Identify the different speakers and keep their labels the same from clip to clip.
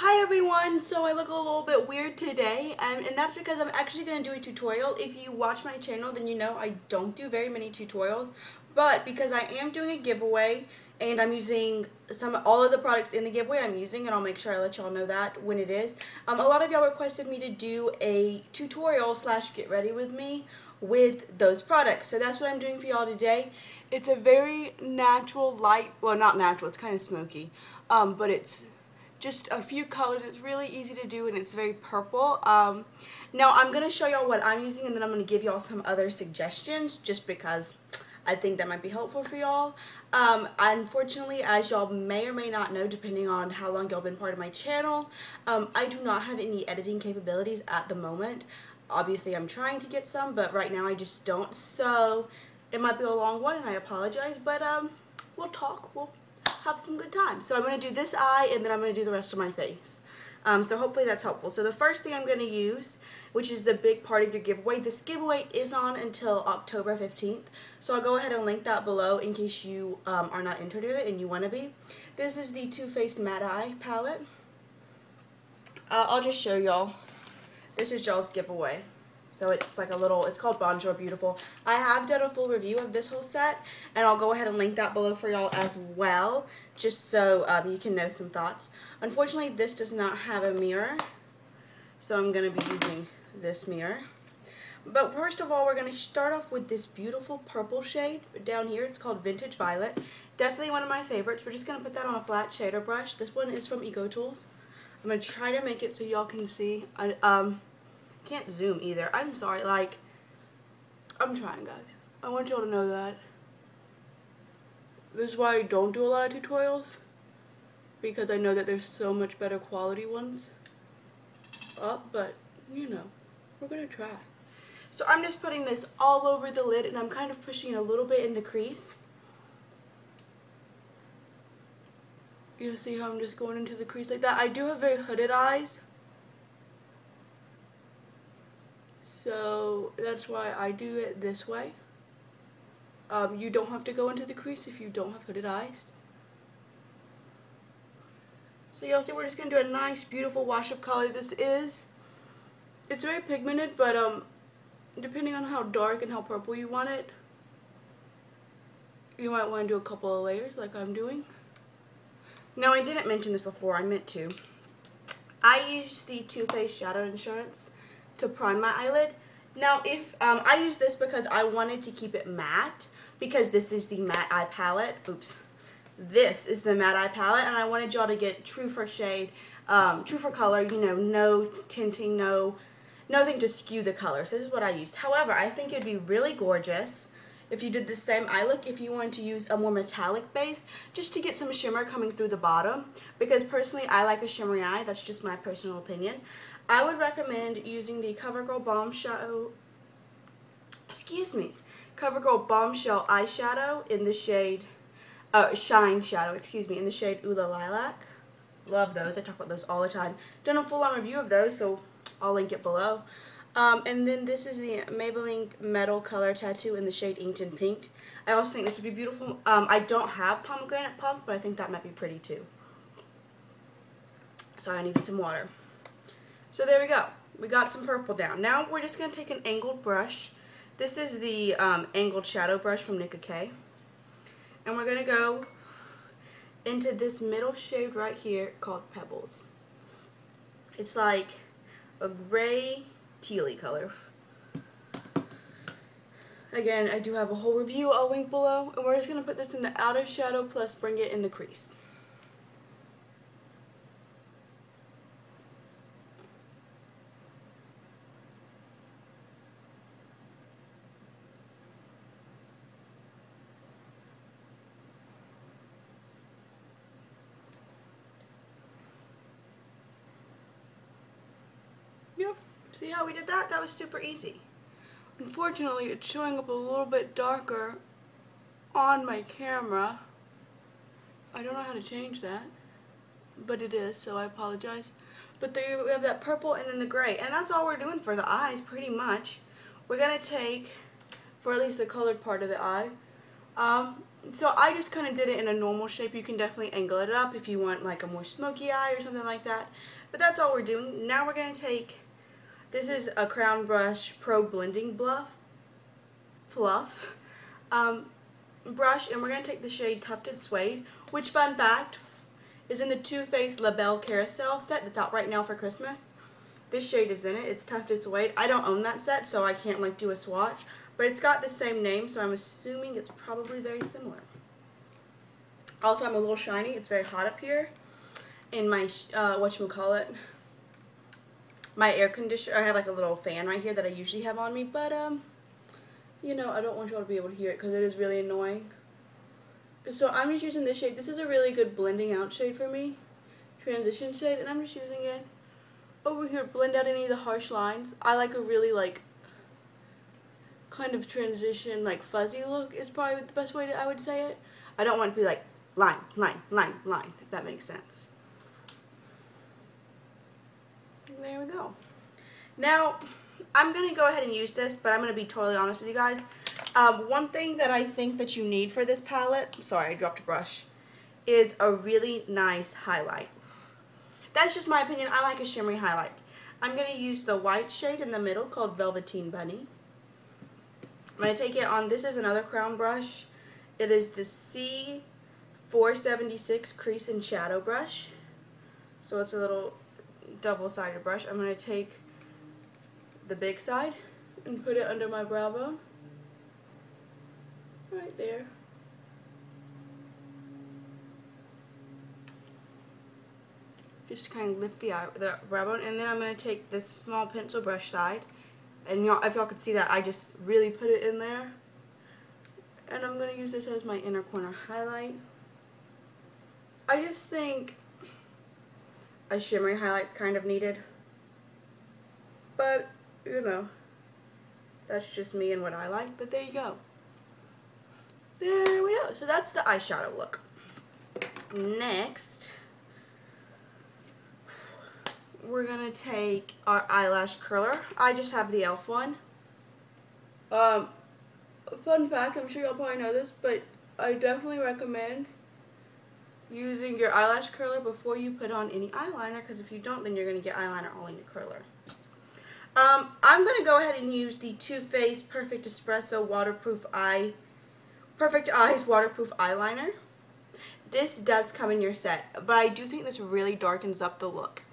Speaker 1: Hi everyone, so I look a little bit weird today, and that's because I'm actually going to do a tutorial. If you watch my channel, then you know I don't do very many tutorials, but because I am doing a giveaway, and I'm using all of the products in the giveaway I'm using, and I'll make sure I let y'all know that when it is. A lot of y'all requested me to do a tutorial / get ready with me with those products, so that's what I'm doing for y'all today. It's a very natural light, well not natural, it's kind of smoky, but it's just a few colors. It's really easy to do and it's very purple. Now I'm going to show y'all what I'm using and then I'm going to give y'all some other suggestions just because I think that might be helpful for y'all. Unfortunately, as y'all may or may not know, depending on how long y'all been part of my channel, I do not have any editing capabilities at the moment. Obviously I'm trying to get some, but right now I just don't, so it might be a long one and I apologize, but we'll talk, we'll have some good time. So I'm going to do this eye and then I'm going to do the rest of my face. So hopefully that's helpful. So the first thing I'm going to use, which is the big part of your giveaway, this giveaway is on until October 15th. So I'll go ahead and link that below in case you are not entered in it and you want to be. This is the Too Faced Matte Eye palette. I'll just show y'all. This is y'all's giveaway. So it's like a little, it's called Bonjour Beautiful. I have done a full review of this whole set, and I'll go ahead and link that below for y'all as well, just so you can know some thoughts. Unfortunately, this does not have a mirror, so I'm going to be using this mirror. But first of all, we're going to start off with this beautiful purple shade down here. It's called Vintage Violet. Definitely one of my favorites. We're just going to put that on a flat shader brush. This one is from Eco Tools. I'm going to try to make it so y'all can see. Can't zoom either. I'm sorry, like, I'm trying, guys. I want y'all to know that. This is why I don't do a lot of tutorials, because I know that there's so much better quality ones up, but, you know, we're gonna try. So I'm just putting this all over the lid, and I'm kind of pushing a little bit in the crease. You see how I'm just going into the crease like that? I do have very hooded eyes, so that's why I do it this way. You don't have to go into the crease if you don't have hooded eyes. So y'all see, we're just going to do a nice, beautiful wash of color. It's very pigmented, but depending on how dark and how purple you want it, you might want to do a couple of layers like I'm doing. Now, I didn't mention this before, I meant to. I use the Too Faced Shadow Insurance to prime my eyelid. Now, if I use this because I wanted to keep it matte, because this is the matte eye palette. Oops. This is the matte eye palette, and I wanted y'all to get true for shade, true for color, you know, no tinting, nothing to skew the colors. This is what I used. However, I think it'd be really gorgeous if you did the same eye look if you wanted to use a more metallic base, just to get some shimmer coming through the bottom, because personally I like a shimmery eye. That's just my personal opinion. I would recommend using the CoverGirl Bombshell eyeshadow in the shade, Shine Shadow, in the shade Ula Lilac. Love those. I talk about those all the time. Done a full-on review of those, so I'll link it below. And then this is the Maybelline Metal Color Tattoo in the shade Inked in Pink. I also think this would be beautiful. I don't have pomegranate pump, but I think that might be pretty too. Sorry, I needed some water. So there we go. We got some purple down. Now we're just going to take an angled brush. This is the angled shadow brush from Nicka K. And we're going to go into this middle shade right here called Pebbles. It's like a gray tealy color. Again, I do have a whole review I'll link below. And we're just going to put this in the outer shadow plus bring it in the crease. Yep, see how we did that? That was super easy. Unfortunately, it's showing up a little bit darker on my camera. I don't know how to change that, but it is, so I apologize. But there we have that purple and then the gray, and that's all we're doing for the eyes pretty much. We're going to take, for at least the colored part of the eye, So I just kind of did it in a normal shape. You can definitely angle it up if you want like a more smoky eye or something like that. But that's all we're doing. Now we're going to take, this is a Crown Brush Pro Blending Fluff brush, and we're going to take the shade Tufted Suede, which, fun fact, is in the Too Faced La Belle Carousel set that's out right now for Christmas. This shade is in it. It's Tufted Suede. I don't own that set, so I can't like do a swatch, but it's got the same name, so I'm assuming it's probably very similar. Also, I'm a little shiny. It's very hot up here in my, whatchamacallit, my air conditioner. I have like a little fan right here that I usually have on me, but, you know, I don't want y'all to be able to hear it because it is really annoying. So I'm just using this shade. This is a really good blending out shade for me, transition shade, and I'm just using it over here to blend out any of the harsh lines. I like a really like kind of transition, like fuzzy look is probably the best way I would say it. I don't want it to be like line, line, line, line, if that makes sense. There we go. Now, I'm going to go ahead and use this, but I'm going to be totally honest with you guys. One thing that I think that you need for this palette, sorry, I dropped a brush, is a really nice highlight. That's just my opinion. I like a shimmery highlight. I'm going to use the white shade in the middle called Velveteen Bunny. I'm going to take it on, this is another Crown brush. It is the C476 Crease and Shadow brush. So it's a little double-sided brush. I'm going to take the big side and put it under my brow bone. Right there. Just to kind of lift the brow bone, and then I'm going to take this small pencil brush side, and y'all, if y'all could see that, I just really put it in there, and I'm going to use this as my inner corner highlight. I just think a shimmery highlight's kind of needed, but you know, that's just me and what I like, but there you go. There we go. So that's the eyeshadow look. Next, we're going to take our eyelash curler. I just have the e.l.f. one. Fun fact, I'm sure y'all probably know this, but I definitely recommend using your eyelash curler before you put on any eyeliner, because if you don't, then you're going to get eyeliner all in your curler. I'm going to go ahead and use the Too Faced Perfect Espresso Perfect Eyes Waterproof Eyeliner. This does come in your set, but I do think this really darkens up the look.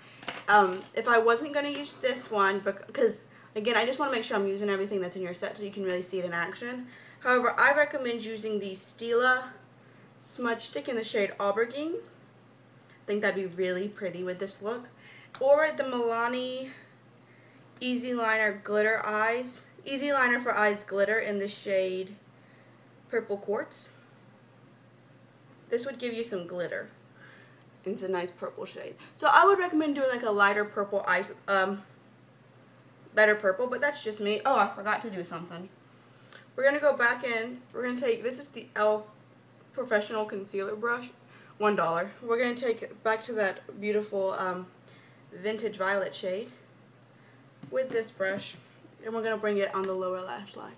Speaker 1: If I wasn't going to use this one, because again, I just want to make sure I'm using everything that's in your set so you can really see it in action. However, I recommend using the Stila Smudge Stick in the shade Aubergine. I think that'd be really pretty with this look. Or the Milani Easy Liner Glitter Eyes. Easy Liner for Eyes Glitter in the shade Purple Quartz. This would give you some glitter. It's a nice purple shade. So I would recommend doing like a lighter purple lighter purple, but that's just me. Oh, I forgot to do something. We're going to go back in. We're going to take, this is the e.l.f. Professional Concealer Brush, $1. We're going to take it back to that beautiful vintage violet shade with this brush, and we're going to bring it on the lower lash line.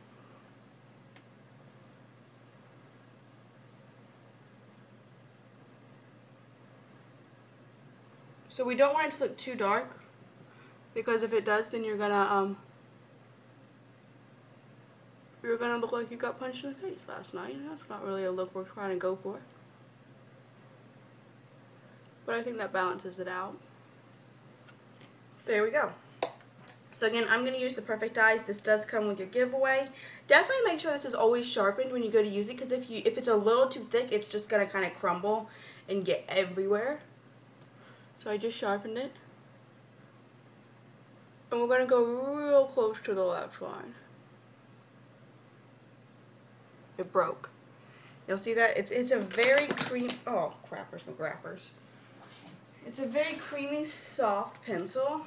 Speaker 1: So we don't want it to look too dark, because if it does, then you're gonna look like you got punched in the face last night. That's not really a look we're trying to go for. But I think that balances it out. There we go. So again, I'm going to use the Perfect Eyes. This does come with your giveaway. Definitely make sure this is always sharpened when you go to use it, because if it's a little too thick, it's just going to kind of crumble and get everywhere. So I just sharpened it. And we're going to go real close to the lash line. It broke. You'll see that? It's a very creamy, oh crap, where's my grappers? It's a very creamy, soft pencil.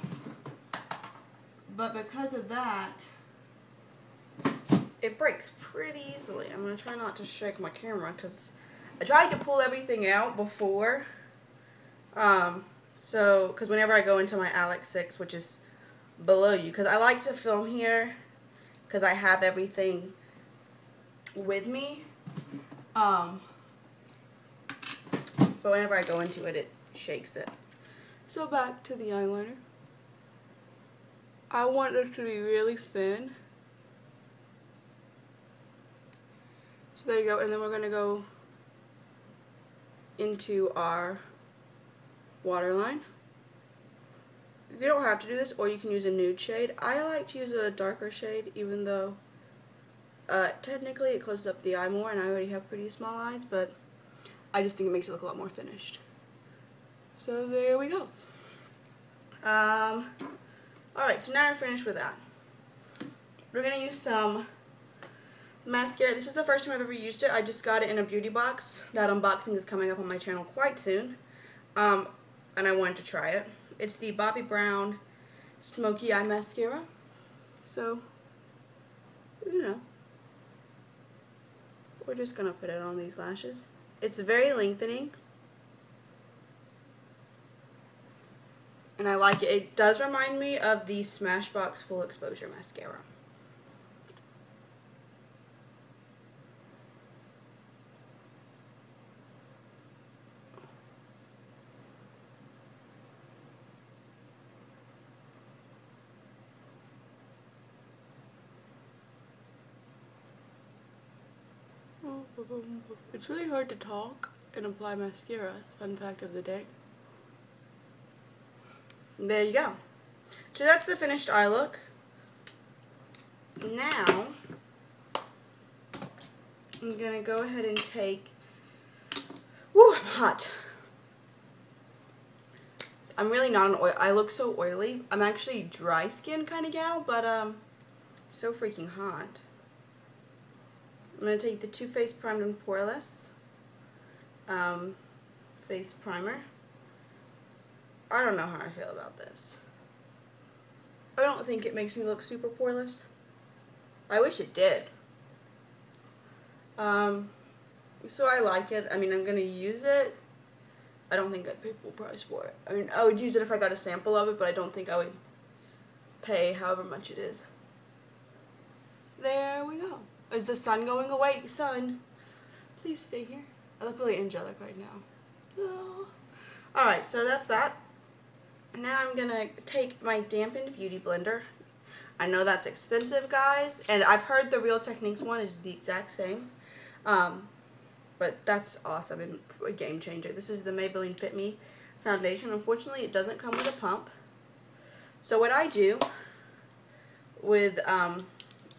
Speaker 1: But because of that, it breaks pretty easily. I'm going to try not to shake my camera, because I tried to pull everything out before. Because whenever I go into my Alex 6, which is below you, because I like to film here, because I have everything with me. But whenever I go into it, it shakes it. So back to the eyeliner. I want this to be really thin. So there you go, and then we're gonna go into our waterline. You don't have to do this, or you can use a nude shade. I like to use a darker shade, even though technically it closes up the eye more, and I already have pretty small eyes, but I just think it makes it look a lot more finished. So there we go. Alright, so now we're finished with that. We're going to use some mascara. This is the first time I've ever used it. I just got it in a beauty box. That unboxing is coming up on my channel quite soon. And I wanted to try it. It's the Bobbi Brown Smoky Eye Mascara. So, you know, we're just going to put it on these lashes. It's very lengthening. And I like it. It does remind me of the Smashbox Full Exposure Mascara. It's really hard to talk and apply mascara. Fun fact of the day. There you go. So that's the finished eye look. Now, I'm going to go ahead and take... Woo, I'm hot. I'm really not an oil... I look so oily. I'm actually dry skin kind of gal, but so freaking hot. I'm going to take the Too Faced Primed and Poreless face primer. I don't know how I feel about this. I don't think it makes me look super poreless. I wish it did. So I like it. I mean, I'm going to use it. I don't think I'd pay full price for it. I mean, I would use it if I got a sample of it, but I don't think I would pay however much it is. There we go. Is the sun going away? Sun, please stay here. I look really angelic right now. Oh. Alright, so that's that. Now I'm going to take my dampened beauty blender. I know that's expensive, guys, and I've heard the Real Techniques one is the exact same. But that's awesome and a game changer. This is the Maybelline Fit Me foundation. Unfortunately, it doesn't come with a pump. So what I do with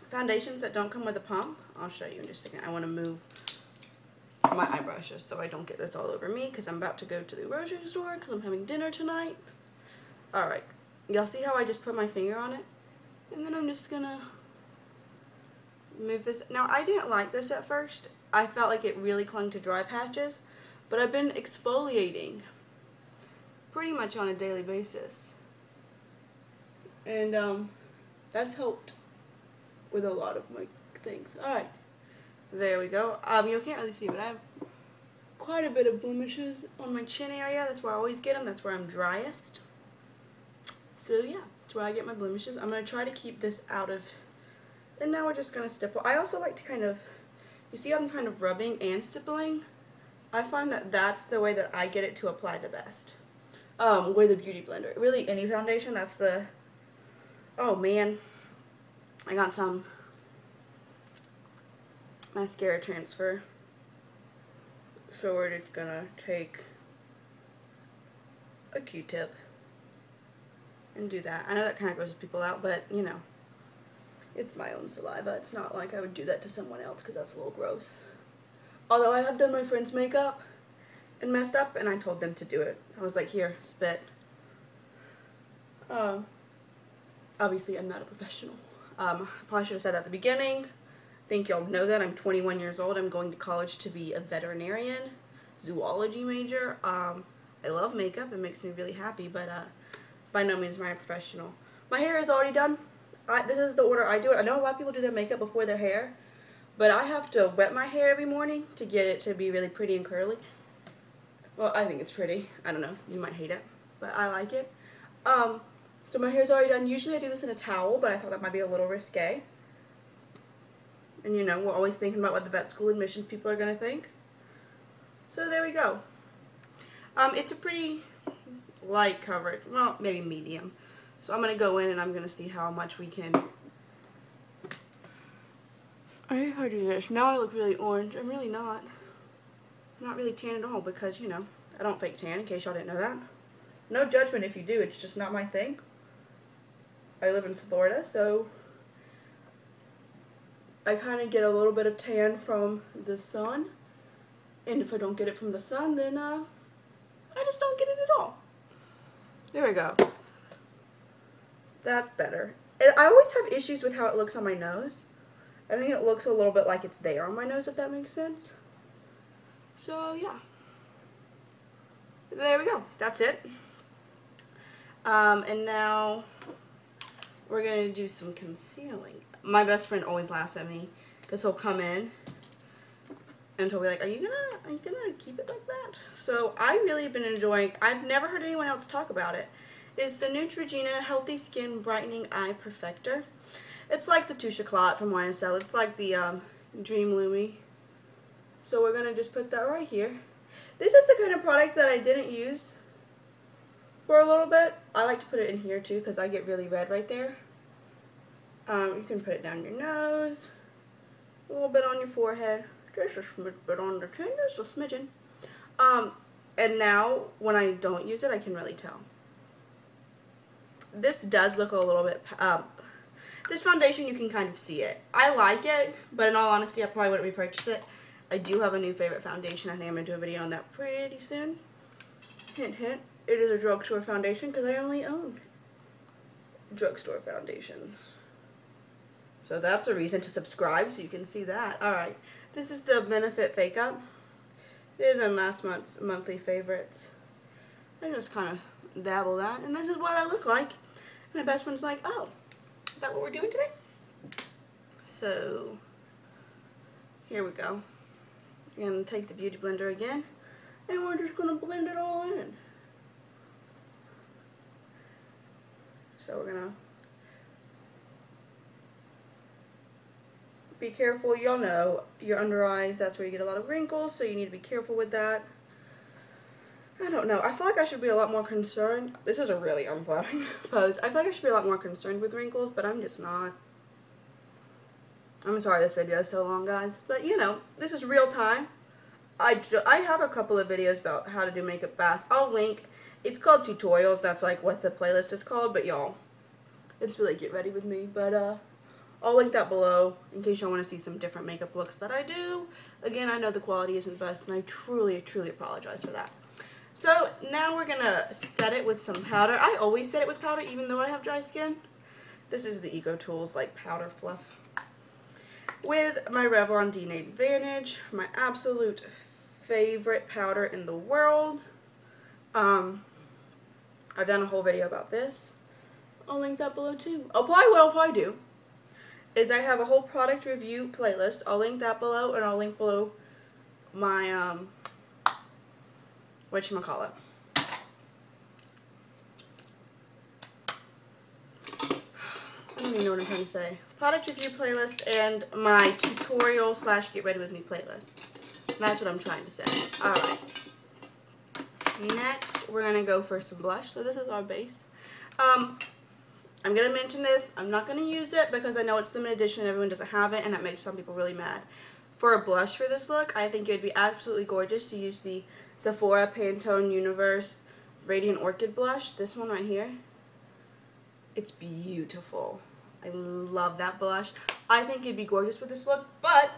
Speaker 1: foundations that don't come with a pump, I'll show you in just a second. I want to move my eye brushes so I don't get this all over me because I'm about to go to the grocery store because I'm having dinner tonight. Alright, y'all see how I just put my finger on it? And then I'm just gonna move this. Now, I didn't like this at first. I felt like it really clung to dry patches, but I've been exfoliating pretty much on a daily basis. And that's helped with a lot of my things. Alright, there we go. You can't really see, but I have quite a bit of blemishes on my chin area. That's where I always get them. That's where I'm driest. So yeah, that's where I get my blemishes. I'm going to try to keep this out of, and now we're just going to stipple. I also like to kind of, you see I'm kind of rubbing and stippling. I find that that's the way that I get it to apply the best. With a beauty blender. Really, any foundation, that's the, oh man. I got some mascara transfer. So we're just gonna take a Q-tip and do that. I know that kind of grosses people out, but you know, it's my own saliva. It's not like I would do that to someone else because that's a little gross. Although I have done my friend's makeup and messed up, and I told them to do it. I was like, here, spit. Obviously, I'm not a professional. I probably should have said that at the beginning. I think y'all know that. I'm 21 years old. I'm going to college to be a veterinarian, zoology major. I love makeup. It makes me really happy, but by no means am I a professional. My hair is already done. This is the order I do it. I know a lot of people do their makeup before their hair, but I have to wet my hair every morning to get it to be really pretty and curly. Well, I think it's pretty. I don't know. You might hate it, but I like it. So my hair's already done. Usually I do this in a towel, but I thought that might be a little risque. And you know, we're always thinking about what the vet school admissions people are going to think. So there we go. It's a pretty light coverage. Well, maybe medium. So I'm going to go in and I'm going to see how much we can... I hate how to do this. Now I look really orange. I'm really not. I'm not really tan at all because, you know, I don't fake tan, in case y'all didn't know that. No judgment if you do. It's just not my thing. I live in Florida, so I kind of get a little bit of tan from the sun. And if I don't get it from the sun, then I just don't get it at all. There we go. That's better. And I always have issues with how it looks on my nose. I think it looks a little bit like it's there on my nose, if that makes sense. So, yeah. There we go. That's it. And now we're going to do some concealing. My best friend always laughs at me because he'll come in and he'll be like, are you gonna keep it like that? So I really have been enjoying, I've never heard anyone else talk about it. It's the Neutrogena Healthy Skin Brightening Eye Perfector. It's like the Touche Éclat from YSL. It's like the Dream Lumi. So we're going to just put that right here. This is the kind of product that I didn't use for a little bit. I like to put it in here too because I get really red right there. You can put it down your nose, a little bit on your forehead, just a bit on the chin, just a smidgen. And now when I don't use it, I can really tell. This does look a little bit... this foundation, you can kind of see it. I like it, but in all honesty, I probably wouldn't repurchase it. I do have a new favorite foundation. I think I'm going to do a video on that pretty soon. Hint, hint. It is a drugstore foundation because I only own drugstore foundations. So that's a reason to subscribe so you can see that. Alright, this is the Benefit Fake Up. It is in last month's monthly favorites. I just kind of dabble that, and this is what I look like. My best friend's like, oh, is that what we're doing today? So, here we go. I'm going to take the Beauty Blender again, and we're just going to blend it all in. So we're going to be careful. Y'all know your under eyes, that's where you get a lot of wrinkles, so you need to be careful with that. I don't know. I feel like I should be a lot more concerned. This is a really unflattering pose. I feel like I should be a lot more concerned with wrinkles, but I'm just not. I'm sorry this video is so long, guys. But, you know, this is real time. I have a couple of videos about how to do makeup fast. I'll link. It's called tutorials. That's like what the playlist is called. But, y'all, it's really get ready with me. But, I'll link that below in case y'all want to see some different makeup looks that I do. Again, I know the quality isn't best, and I truly, truly apologize for that. So now we're going to set it with some powder. I always set it with powder even though I have dry skin. This is the Eco Tools like powder fluff. With my Revlon D8 Advantage, my absolute favorite powder in the world. I've done a whole video about this. I'll link that below too. What I'll probably do is I have a whole product review playlist. I'll link that below, and I'll link below my whatchamacallit. I don't even know what I'm trying to say. Product review playlist and my tutorial / get ready with me playlist. That's what I'm trying to say. Alright. Next, we're going to go for some blush. So this is our base. I'm going to mention this. I'm not going to use it because I know it's limited edition and everyone doesn't have it, and that makes some people really mad. For a blush for this look, I think it would be absolutely gorgeous to use the Sephora Pantone Universe Radiant Orchid blush. This one right here. It's beautiful. I love that blush. I think it'd be gorgeous with this look, but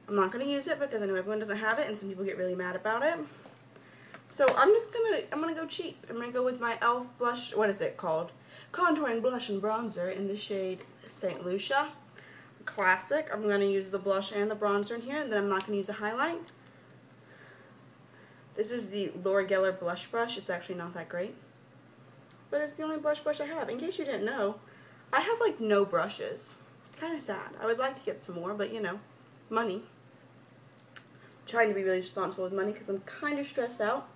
Speaker 1: I'm not going to use it because I know everyone doesn't have it and some people get really mad about it. So I'm gonna go cheap. I'm gonna go with my e.l.f. blush. What is it called? Contouring Blush and Bronzer in the shade St. Lucia. Classic. I'm gonna use the blush and the bronzer in here, and then I'm not gonna use a highlight. This is the Laura Geller blush brush. It's actually not that great, but it's the only blush brush I have. In case you didn't know, I have like no brushes. It's kind of sad. I would like to get some more, but you know, money. I'm trying to be really responsible with money because I'm kind of stressed out.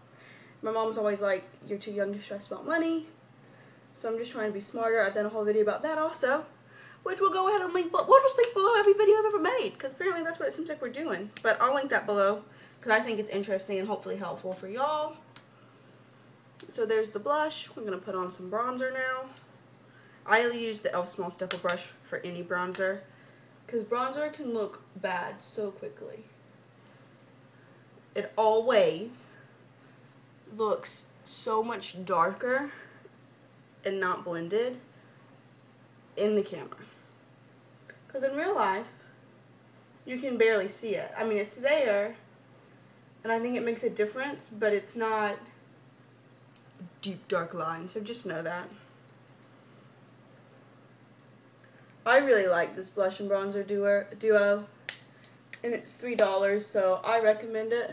Speaker 1: My mom's always like, you're too young to stress about money. So I'm just trying to be smarter. I've done a whole video about that also. which we'll go ahead and link, but we'll just link below every video I've ever made, because apparently that's what it seems like we're doing. But I'll link that below, because I think it's interesting and hopefully helpful for y'all. So there's the blush. We're going to put on some bronzer now. I use the e.l.f. Small Stipple brush for any bronzer, because bronzer can look bad so quickly. It always looks so much darker and not blended in the camera. Because in real life, you can barely see it. I mean, it's there, and I think it makes a difference, but it's not a deep, dark line, so just know that. I really like this blush and bronzer duo, and it's $3, so I recommend it.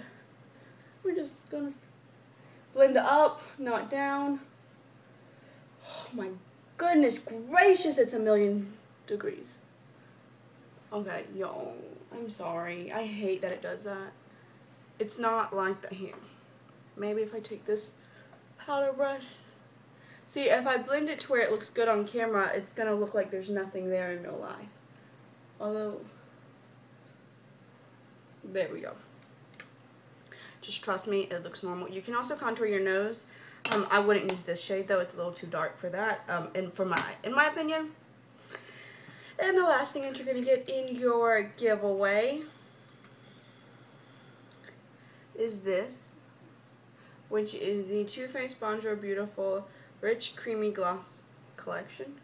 Speaker 1: We're just gonna blend it up, not down. Oh my goodness gracious, it's 1,000,000 degrees. Okay, y'all, I'm sorry. I hate that it does that. It's not like that here. Maybe if I take this powder brush. See, if I blend it to where it looks good on camera, it's going to look like there's nothing there in real life. Although, there we go. Just trust me, it looks normal. You can also contour your nose. I wouldn't use this shade though, it's a little too dark for that, and in my opinion. And the last thing that you're going to get in your giveaway is this, which is the Too Faced Bonjour Beautiful Rich Creamy Gloss Collection.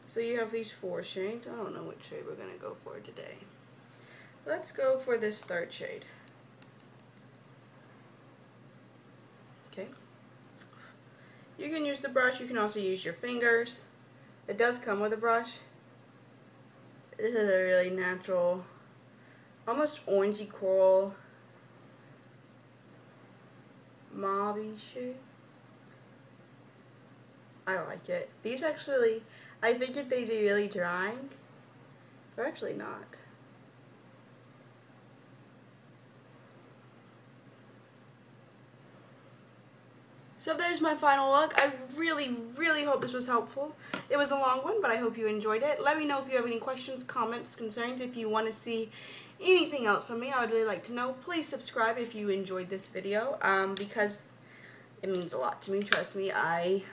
Speaker 1: So you have these 4 shades. I don't know which shade we're going to go for today. Let's go for this 3rd shade. Okay. You can use the brush. You can also use your fingers. It does come with a brush. This is a really natural, almost orangey coral, mauve shade. I like it. These actually, I figured they'd be really drying. They're actually not. So there's my final look. I really, really hope this was helpful. It was a long one, but I hope you enjoyed it. Let me know if you have any questions, comments, concerns. If you want to see anything else from me, I would really like to know. Please subscribe if you enjoyed this video, because it means a lot to me. Trust me, it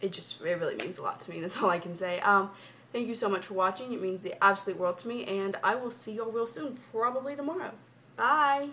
Speaker 1: really means a lot to me. That's all I can say. Thank you so much for watching. It means the absolute world to me, and I will see you all real soon, probably tomorrow. Bye!